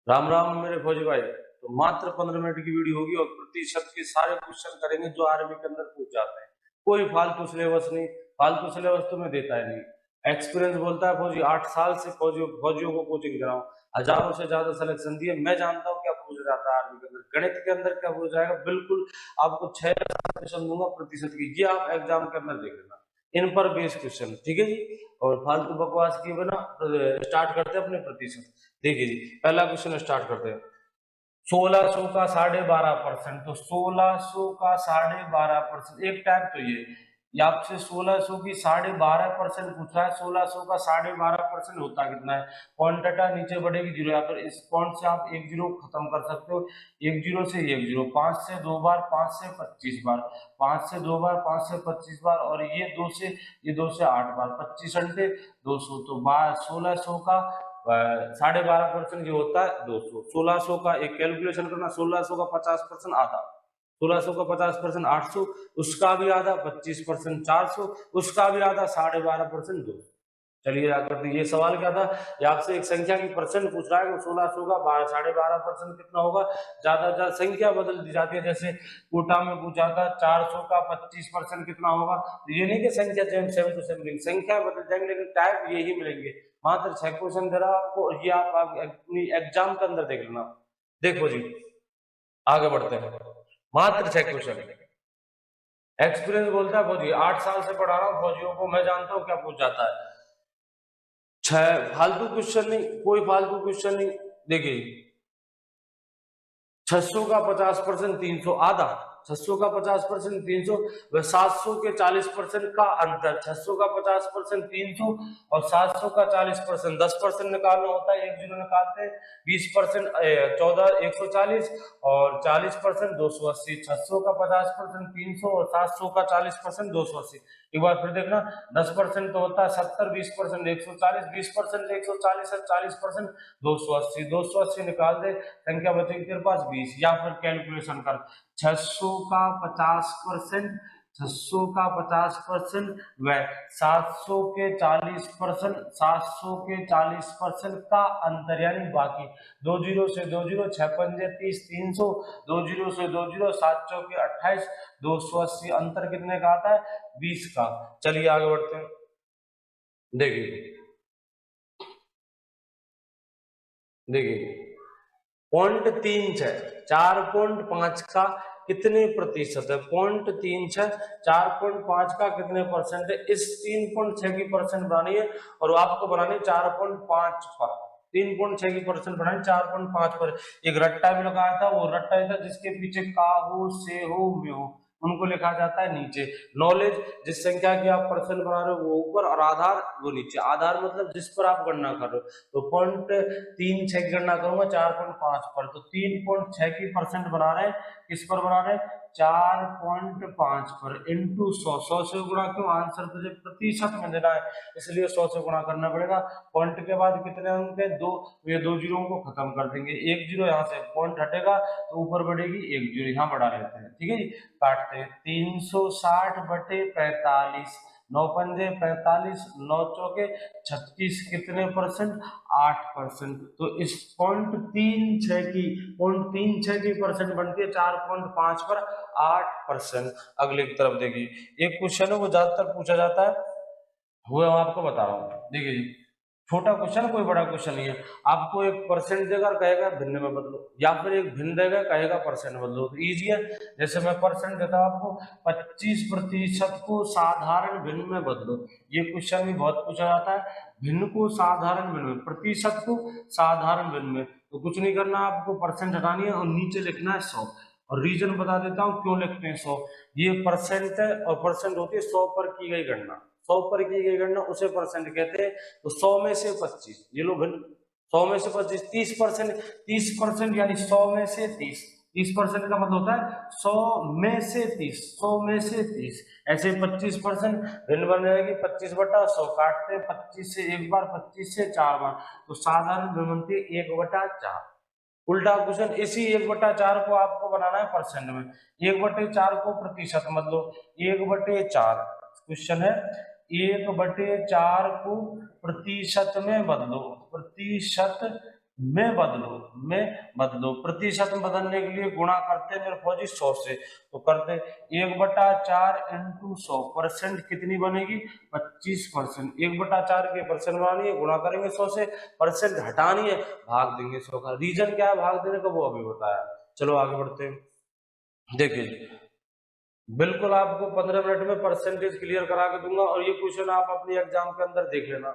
राम राम मेरे फौजी भाई। तो मात्र 15 मिनट की वीडियो होगी और प्रतिशत के सारे क्वेश्चन करेंगे जो आर्मी के अंदर पूछ जाते हैं। कोई फालतू सिलेबस नहीं, फालतू सिलेबस तुम्हें देता है नहीं। एक्सपीरियंस बोलता है फौजी 8 साल से फौजियों को कोचिंग कराऊं, हजारों से ज्यादा सिलेक्शन दिए। मैं जानता हूँ क्या पूछ जाता है आर्मी के अंदर, गणित के अंदर क्या पूछ जाएगा। बिल्कुल आपको 6 क्वेश्चन दूंगा प्रतिशत की, ये आप एग्जाम के अंदर देख लेना। इन पर बेस्ड क्वेश्चन, ठीक है जी। और फालतू बकवास किए बिना स्टार्ट करते हैं अपने प्रतिशत। देखिए जी, पहला क्वेश्चन स्टार्ट करते हैं। 1600 का 12.5%, तो 1600 का 12.5%, एक टाइप तो ये आपसे 1600 की 12.5% पूछा है। 1600 का 12.5% होता कितना है। पॉइंट हटा, नीचे बढ़ेगी जीरो, या फिर इस पॉइंट से आप एक जीरो खत्म कर सकते हो। एक जीरो से एक जीरो, 5 से 2 बार, 5 से 25 बार, 5 से 2 बार, 5 से 25 बार, और ये 2 से 8 बार, 25 अंडे 200। तो 1600 का 12.5% जो होता है 200। 1600 का एक कैलकुलेशन करना, 1600 का 50% आधा, 1600 का 50% 800, उसका भी आधा 25% 400, उसका भी आधा 12.5% 200। चलिए आकर तो ये सवाल क्या था, ये आपसे एक संख्या की परसेंट पूछ रहा है कि 1600 का 12.5% कितना होगा। ज्यादा ज्यादा संख्या बदल दी जाती है, जैसे कोटा में पूछा था 400 का 25% कितना होगा। तो ये नहीं कि संख्या सेम टू सेम मिलेंगी, संख्या बदल जाएंगे लेकिन टाइप यही मिलेंगे। मात्र 6 क्वेश्चन दे रहा आपको, ये आप अपनी एग्जाम के अंदर देख लेना। देखो जी, आगे बढ़ते हैं। मात्र 6 क्वेश्चन। एक्सपीरियंस बोलता है फौजी 8 साल से पढ़ा रहा हूँ फौजियों को, मैं जानता हूँ क्या पूछ जाता है। फालतू क्वेश्चन नहीं, कोई फालतू क्वेश्चन नहीं। देखिए 600 का 50% 300 आधा, 600 का 50% 300 व 700 के 40% का अंतर। 600 का 50% 300 और 700 का 40%, 10% निकालना होता है, एक जीरो निकालते हैं। 20% 14 140 और 40% 280। 600 का 50% 300 और 700 का 40% 280। एक बार फिर देखना, 10% तो होता है 70, 20% 140, 20% 140 है, 40% 280। 280 निकाल दे, संख्या बचेगी तेरे पास 20। या फिर कैलकुलेशन कर, 600 का 50%, 600 का 50% व 700 के 40%, 700 के 40% का अंतर यानी बाकी। दो जीरो से दो जीरो, 6 पंजे 30, 300, दो जीरो से दो जीरो, 7 चौके 28, 280। अंतर कितने का आता है, 20 का। चलिए आगे बढ़ते हैं। देखिए देखिए, 0.36, 4.5 का कितने प्रतिशत है। 0.36, 4.5 का कितने परसेंट है। इस 3.6 की परसेंट बनानी है और आपको बनानी 4.5 पर। 3.6 की परसेंट बनानी 4.5 पर। एक रट्टा भी लगाया था, वो रट्टा था जिसके पीछे का हो, से हो, में हो, उनको लिखा जाता है नीचे। नॉलेज, जिस संख्या की आप परसेंट बना रहे हो वो ऊपर, और आधार वो नीचे। आधार मतलब जिस पर आप गणना कर रहे हो। तो 0.36 की गणना करूंगा 4.5 पर, तो 3.6 की परसेंट बना रहे हैं। किस पर बना रहे हैं, 4.5 पर, इंटू 100। 100 से गुणा क्यों, आंसर तुझे प्रतिशत में देना है, इसलिए 100 से गुणा करना पड़ेगा। पॉइंट के बाद कितने अंक है, दो, ये दो जीरो को खत्म कर देंगे। एक जीरो यहाँ से पॉइंट हटेगा तो ऊपर बढ़ेगी एक जीरो, यहाँ बढ़ा लेते हैं, ठीक है जी। काटते हैं, 360/45, 9 पंजे 45, 9 चौके 36, कितने परसेंट, 8%। तो इस 0.36 की परसेंट बनती है 4.5 पर 8%। अगले की तरफ देखिए, एक क्वेश्चन है वो ज्यादातर पूछा जाता है, वो आपको बता रहा हूँ। देखिए जी, छोटा क्वेश्चन, कोई बड़ा क्वेश्चन नहीं है। आपको एक परसेंट देगा और कहेगा भिन्न में बदलो, या फिर एक भिन्न देगा कहेगा परसेंट बदलो, तो ईजी है। जैसे मैं परसेंट देता हूँ आपको, 25% को साधारण भिन्न में बदलो। ये क्वेश्चन भी बहुत पूछा जाता है, भिन्न को साधारण भिन्न में, प्रतिशत को साधारण भिन्न में। तो कुछ नहीं करना, आपको परसेंट हटानी है और नीचे लिखना है 100। और रीजन बता देता हूँ क्यों लिखते हैं 100। ये परसेंट है और परसेंट होती है 100 पर की गई गणना। 100 पर की गई गणना उसे परसेंट कहते हैं। तो 100 में से 25, ये लो भिन्न, 100 में से 25, 30%, 30% यानी 100 में से 30। 30% का मतलब होता है 100 में से 30, 100 में से 30। ऐसे 25% भिन्न बन जाएगी, 25/100 काटते हैं, 25 से एक बार, 25 से 4 बार, तो साधारण भिन्न बनती है 1/4। उल्टा क्वेश्चन, इसी 1/4 को आपको बनाना है परसेंट में। 1/4 को प्रतिशत मतलब 1/4 क्वेश्चन है, 1/4 को प्रतिशत में बदलो, प्रतिशत में बदलो प्रतिशत में बदलने के लिए गुणा करते हैं मेरे फौजी 100 से, तो करते 1/4 इंटू 100 परसेंट कितनी बनेगी 25%। 1/4 के परसेंट बनानी है, गुणा करेंगे 100 से, परसेंट हटानी है, भाग देंगे 100 का। रीजन क्या है भाग देने का वो अभी बताया। चलो आगे बढ़ते हैं। देखिए बिल्कुल आपको 15 मिनट में परसेंटेज क्लियर करा के दूंगा, और ये क्वेश्चन आप अपने एग्जाम के अंदर देख लेना,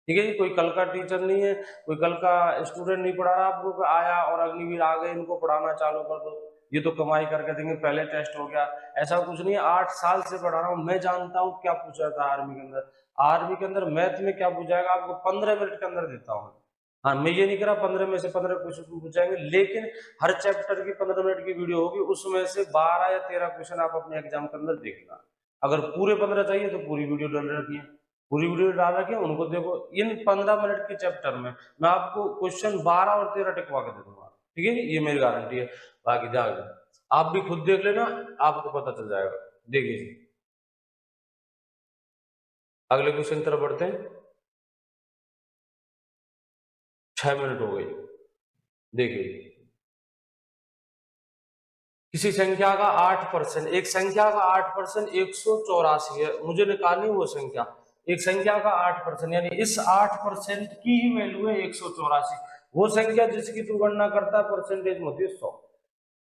ठीक है जी। कोई कल का टीचर नहीं है, कोई कल का स्टूडेंट नहीं पढ़ा रहा आपको कि आया और अग्निवीर आ गए इनको पढ़ाना चालू कर दो, ये तो कमाई करके देंगे, पहले टेस्ट हो गया, ऐसा कुछ नहीं है। 8 साल से पढ़ा रहा हूँ, मैं जानता हूँ क्या पूछा था आर्मी के अंदर। आर्मी के अंदर मैथ में क्या पूछाएगा आपको 15 मिनट के अंदर देता हूँ। हाँ मैं ये नहीं करा 15 में से 15 क्वेश्चन पूछाएंगे, लेकिन हर चैप्टर की 15 मिनट की वीडियो होगी, उसमें से 12 या 13 क्वेश्चन आप अपने एग्जाम के अंदर देखना। अगर पूरे 15 चाहिए तो पूरी वीडियो डाल रखी है, पूरी वीडियो डाल रखी है, उनको देखो। इन 15 मिनट के चैप्टर में मैं आपको क्वेश्चन 12 और 13 टिकवा के दे दूंगा, ठीक है, ये मेरी गारंटी है। बाकी ध्यान आप भी खुद देख लेना, आपको पता चल जाएगा। देखिए अगले क्वेश्चन की तरफ बढ़ते हैं। 6 मिनट हो गई। देखिए किसी संख्या का 8%, एक संख्या का 8% 184 है, मुझे निकालनी वो संख्या। एक संख्या का 8% यानी इस 8% की ही वैल्यू है 184। वो संख्या जिसकी तू गणना करता है परसेंटेज में होती है 100।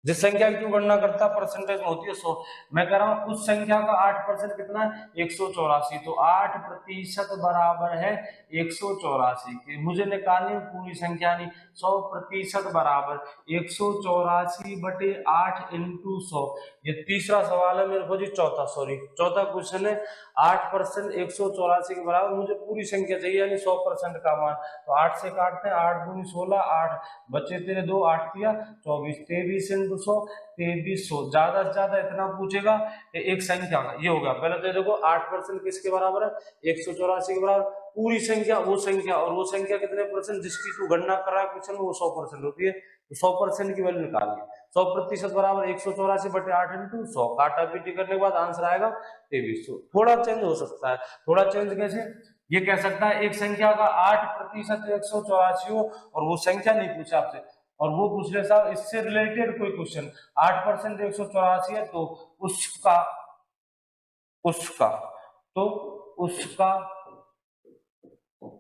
जिस संख्या की गणना करता परसेंटेज में होती है 100। मैं कह रहा हूं उस संख्या का 8% कितना है 184, तो 8% बराबर है 184 के। मुझे निकालनी पूरी संख्या नहीं, 100% बराबर 184/8 इंटू 100। ये तीसरा सवाल है मेरे को जी, चौथा क्वेश्चन है। 8% 184 के बराबर मुझे पूरी संख्या चाहिए यानी 100% का मान। तो 8 से काटते हैं, 8 दूनी 16, 8 बचे तेरे 2, 8 दिया 24, 23 इंटू 100 2300। ज्यादा से ज्यादा इतना पूछेगा एक संख्या का, ये होगा। पहले तो देखो 8% किसके बराबर है 184 के बराबर, पूरी संख्या वो संख्या, और वो संख्या कितने परसेंट जिसकी तू गणना कर रहा है क्वेश्चन में वो 100% होती है, तो 100% की वैल्यू निकालिए। 100% बराबर 184/8 इंटू 100, काटा पीटी करने के बाद आंसर आएगा 2300। थोड़ा चेंज हो सकता है, थोड़ा चेंज कैसे, ये कह सकता है एक संख्या का 8% 184 हो और वो संख्या नहीं पूछा आपसे, और वो पूछ ले साहब इससे रिलेटेड कोई क्वेश्चन, 8% 184 है तो उसका उसका तो उसका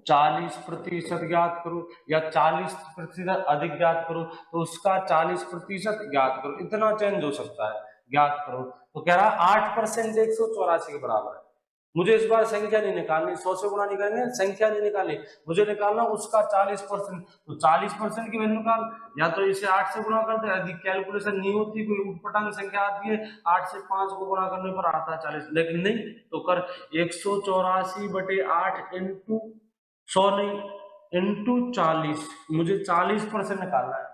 40% ज्ञात करो, या 40% अधिक ज्ञात करो, तो उसका 40% ज्ञात करो। इतना चेंज हो सकता है, ज्ञात करो। तो कह रहा 8% 184 के बराबर है। मुझे इस बार संख्या नहीं निकालनी, 100 से गुणा नहीं करेंगे, संख्या नहीं निकालनी, मुझे निकालना उसका 40%। तो 40% की वैल्यू निकाल, या तो इसे 8 से गुणा कर दे, यदि कैलकुलेशन नहीं होती, कोई उटपटांग संख्या आती है 8 से 5 को गुणा करने पर आता है 40, लेकिन नहीं तो कर 184/8 इंटू 100 नहीं इंटू 40। मुझे 40% निकालना है,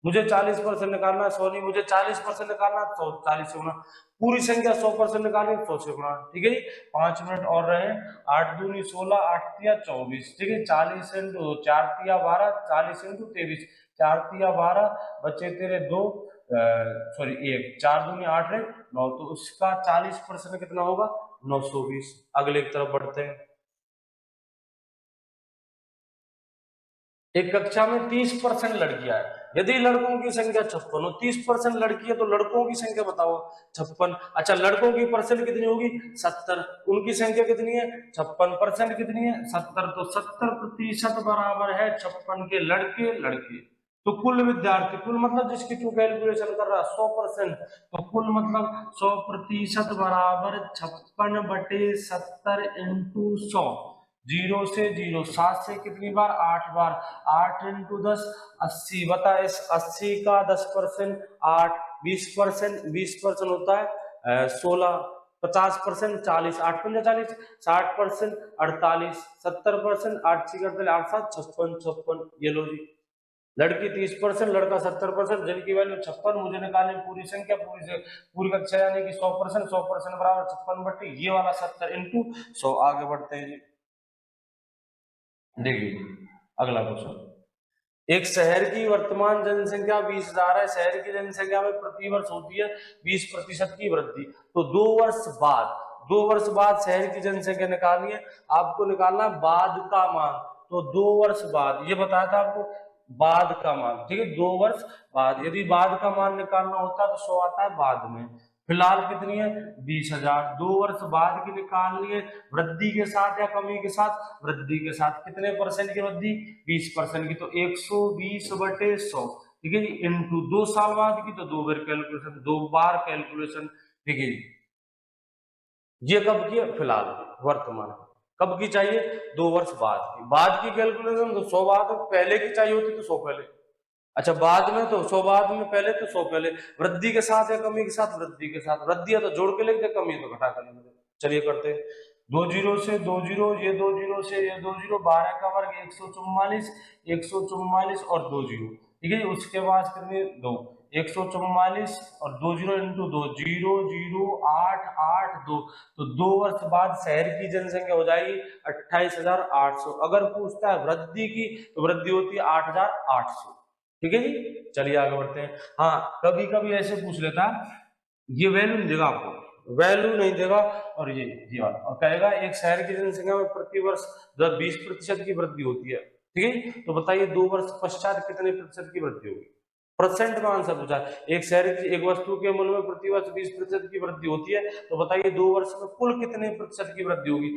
मुझे 40% निकालना है, 100 नहीं, मुझे 40% निकालना है, 100 40 से गुणा। पूरी संख्या 100% निकालनी 100 से गुणा, ठीक है जी। 5 मिनट और रहे। 8 दूनी 16, 8 तिया 24, ठीक है। 40 इंटू 4 तिया 12, 40 इंटू 23, 4 तिया 12, बचे तेरे 2 सॉरी 1, 4 दूनी 8 है 9, तो उसका 40% कितना होगा 920। अगले की तरफ बढ़ते हैं। एक कक्षा में 30% लड़कियां है, यदि लड़कों की संख्या 56 हो, 30% लड़की है तो लड़कों की संख्या बताओ 56। अच्छा लड़कों की परसेंट कितनी होगी 70, उनकी संख्या कितनी है 56, परसेंट कितनी है 70, तो 70% बराबर है 56 के लड़के लड़की। तो कुल विद्यार्थी, कुल मतलब जिसकी तू कैलकुलेशन कर रहा 100%, तो कुल मतलब 100% बराबर 56/70 इंटू 100। 0 से 0, 7 से कितनी बार 8 बार, 8 इंटू 10 80। बता इस 80 का 10% 8, 20%, 20% होता है 16, 50% 40, 8 पंजा 40, 60% 48, 70%, 8 6 8 7 56 56। ये लो जी, लड़की 30%, लड़का 70%, जिनकी वैल्यू 56, मुझे निकालनी पूरी संख्या, पूरी कक्षा यानी कि 100%, 100% बराबर 56 ये वाला 70 इंटू 100। आगे बढ़ते हैं जी, देखिए अगला क्वेश्चन। एक शहर की वर्तमान जनसंख्या 20,000 है, शहर की जनसंख्या में प्रतिवर्ष होती है 20% की वृद्धि, तो 2 वर्ष बाद शहर की जनसंख्या निकालनी है, आपको निकालना बाद का मान। तो 2 वर्ष बाद, ये बताया था आपको बाद का मान, ठीक है, 2 वर्ष बाद। यदि बाद का मान निकालना होता है तो 100 आता है बाद में। फिलहाल कितनी है 20,000। 2 वर्ष बाद की निकालनी है, वृद्धि के साथ या कमी के साथ? वृद्धि के साथ। कितने परसेंट की वृद्धि? 20% की। तो 120/100, ठीक है जी, इंटू 2 साल बाद की, तो 2 बार कैलकुलेशन, 2 बार कैलकुलेशन, ठीक है जी। ये कब की है? फिलहाल की, वर्तमान की। कब की चाहिए? 2 वर्ष बाद की। बाद की कैलकुलेशन तो 100 बाद, पहले की चाहिए होती तो 100 पहले। अच्छा, बाद में तो 100 बाद में, पहले तो 100 पहले। वृद्धि के साथ या कमी के साथ? वृद्धि के साथ। वृद्धि है तो जोड़ के लिख दे, कमी है तो घटा कर लिख दे। चलिए करते हैं। 2 जीरो से 2 जीरो, ये 2 जीरो से ये 2 जीरो, 12 का वर्ग 144, 144 और 2 जीरो, ठीक है जी। उसके बाद कितने? 2, 144 और 2 जीरो इंटू 2, 0 0 8 8 2। तो 2 वर्ष बाद शहर की जनसंख्या हो जाएगी 28,800। अगर पूछता है वृद्धि की, तो वृद्धि होती है 8,800, ठीक है जी। चलिए आगे बढ़ते हैं। हाँ, कभी कभी ऐसे पूछ लेता है, ये वैल्यू नहीं देगा आपको, वैल्यू नहीं देगा, और ये वाला, और कहेगा एक शहर की जनसंख्या में प्रति वर्ष 20% की वृद्धि होती है, ठीक है। तो बताइए 2 वर्ष पश्चात कितने प्रतिशत की वृद्धि होगी? परसेंट में आंसर पूछा। एक शहर की, एक वस्तु के मूल्य में प्रति वर्ष 20% की वृद्धि होती है, तो बताइए 2 वर्ष में कुल कितने प्रतिशत की वृद्धि होगी?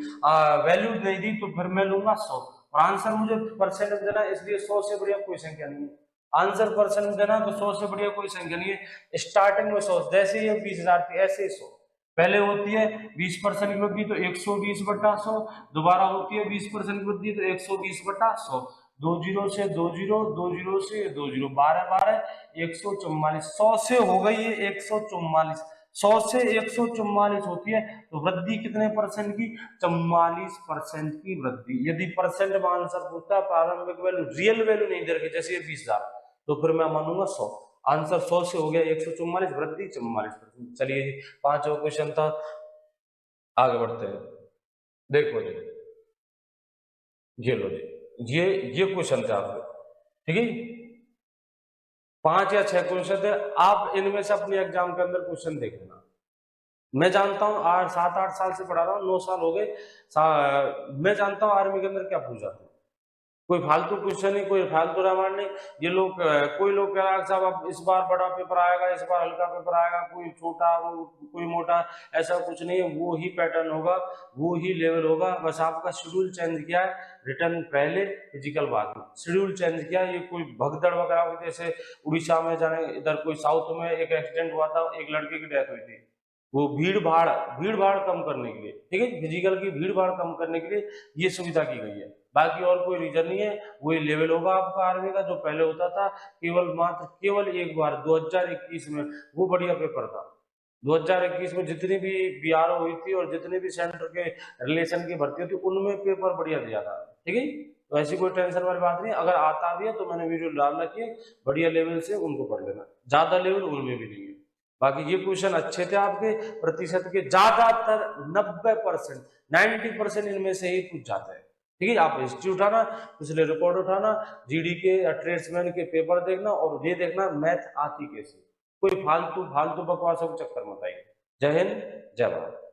वैल्यू नहीं दी तो फिर मैं लूंगा 100, और आंसर मुझे परसेंट में देना, इसलिए 100 से बढ़िया कोई संख्या नहीं है। आंसर परसेंट में देना तो 100 से बढ़िया कोई संख्या नहीं है। स्टार्टिंग में 100, जैसे ये 20,000 थी ऐसे ही 100। पहले होती है 20% की वृद्धि तो 120/100, दोबारा होती है 20% की वृद्धि तो 120/100। 2 जीरो से 2 जीरो, 2 जीरो से 2 जीरो, 12 12 144। 100 से हो गई है 144, 100 से 144 होती है, तो वृद्धि कितने परसेंट की? 44% की वृद्धि। यदि परसेंट में आंसर पूछता है, प्रारंभिक वैल्यू, रियल वैल्यू नहीं दे रखी, जैसे ये 20,000, तो फिर मैं मानूंगा 100। आंसर 100 से हो गया 144, वृद्धि 44%। चलिए 5वां क्वेश्चन था, आगे बढ़ते हैं। देखो जी, ये लो जी, ये क्वेश्चन थे आपके, ठीक है। 5 या 6 क्वेश्चन थे, आप इनमें से अपने एग्जाम के अंदर क्वेश्चन देख लेना। मैं जानता हूँ 7-8 साल से पढ़ा रहा हूँ, 9 साल हो गए। मैं जानता हूँ आर्मी के अंदर क्या पूछा था। कोई फालतू क्वेश्चन नहीं, कोई फालतू रामायण नहीं। ये लोग, कोई लोग कह रहा है साहब अब इस बार बड़ा पेपर आएगा, इस बार हल्का पेपर आएगा, कोई छोटा कोई मोटा, ऐसा कुछ नहीं है। वो ही पैटर्न होगा, वो ही लेवल होगा, बस आपका शेड्यूल चेंज किया है। रिटर्न पहले, फिजिकल बाद में, शेड्यूल चेंज किया। ये कोई भगदड़ वगैरह, जैसे उड़ीसा में जाने, इधर कोई साउथ में एक एक्सीडेंट हुआ था, एक लड़के की डेथ हुई थी। वो भीड़ भाड़ कम करने के लिए, ठीक है, फिजिकल की भीड़ भाड़ कम करने के लिए ये सुविधा की गई है। बाकी और कोई रीजन नहीं है। वही लेवल होगा आपका आर्मी का जो पहले होता था, केवल मात्र केवल एक बार 2021 में, वो बढ़िया पेपर था। 2021 में जितनी भी बीआरओ हुई थी और जितने भी सेंटर के रिलेशन की भर्ती होती, उनमें पेपर बढ़िया दिया था, ठीक है। तो ऐसी कोई टेंशन वाली बात नहीं। अगर आता भी है तो मैंने वीडियो डाल रखी है, बढ़िया लेवल से उनको पढ़ लेना, ज्यादा लेवल उनमें भी नहीं है। बाकी ये क्वेश्चन अच्छे थे आपके, प्रतिशत के ज्यादातर 90%, 90% इनमें से ही पूछ जाते हैं, ठीक है। आप हिस्ट्री उठाना, पिछले रिकॉर्ड उठाना, जीडी के या ट्रेड्समैन के पेपर देखना, और ये देखना मैथ आती कैसे। कोई फालतू फालतू बकवासों के चक्कर मत आइए। जय हिंद, जय भारत।